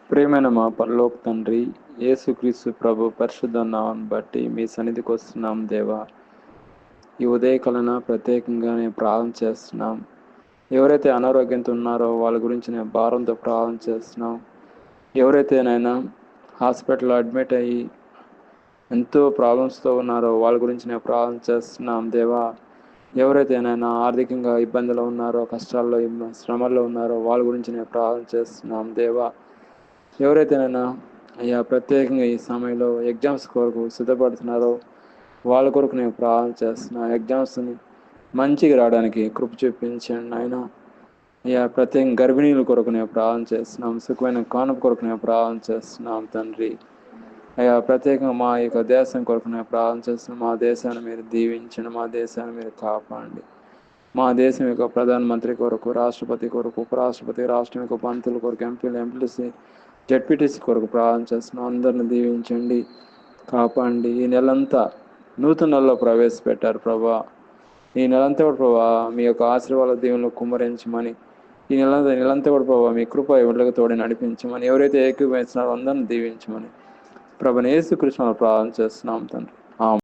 ప్రియమైన మా పరలోక తండ్రి, యేసుక్రీస్తు ప్రభు పరిశుద్ధ నామమును బట్టి మీ సన్నిధికి వస్తున్నాం దేవా. ఈ ఉదయకాలన ప్రత్యేకంగా నేను ప్రార్థన చేస్తున్నాం. ఎవరైతే అనారోగ్యంతో ఉన్నారో వాళ్ళ గురించి నేను భారంతో ప్రార్థన చేస్తున్నాం. ఎవరైతే నైనా హాస్పిటల్లో అడ్మిట్ అయ్యి ఎంతో ప్రాబ్లమ్స్తో ఉన్నారో వాళ్ళ గురించి నేను ప్రార్థన చేస్తున్నాం దేవా. ఎవరైతే నైనా ఆర్థికంగా ఇబ్బందులు ఉన్నారో, కష్టాల్లో శ్రమల్లో ఉన్నారో వాళ్ళ గురించి నేను ప్రార్థన చేస్తున్నాం దేవా. ఎవరైతేనైనా అయ్యా ప్రత్యేకంగా ఈ సమయంలో ఎగ్జామ్స్ కొరకు సిద్ధపడుతున్నారో వాళ్ళ కొరకు నేను ప్రార్థన చేస్తున్నాను. ఎగ్జామ్స్ని మంచిగా రావడానికి కృప చూపించండి ఆయన. అయ్యా ప్రత్యేకంగా గర్భిణీల కొరకు నేను ప్రార్థన చేస్తున్నాం. సుఖమైన కానుక కొరకు నేను ప్రార్థన చేస్తున్నాం తండ్రి. అయ్యా ప్రత్యేకంగా మా యొక్క దేశం కొరకు నేను ప్రార్థన చేస్తున్నాం. మా దేశాన్ని మీరు దీవించండి, మా దేశాన్ని మీరు కాపాడండి. మా దేశం యొక్క ప్రధానమంత్రి కొరకు, రాష్ట్రపతి కొరకు, ఉపరాష్ట్రపతి, రాష్ట్రం యొక్క మంత్రుల కొరకు, ఎంపీలు, ఎంపీసీ, జడ్పీటీసీ కొరకు ప్రార్థన చేస్తున్నాం. అందరిని దీవించండి, కాపాడండి. ఈ నెలంతా నూతన నెలలో ప్రవేశపెట్టారు ప్రభా. ఈ నెలంతా కూడా ప్రభా మీ యొక్క ఆశీర్వాద దీవెనలు కుమ్మరించమని, ఈ నెలంతా కూడా ప్రభా మీ కృప ఎవరికి తోడి నడిపించమని, ఎవరైతే ఏకీభవించినారో అందరిని దీవించమని ప్రభు యేసుక్రీస్తును ప్రార్థన చేస్తున్నాం తండ్రి.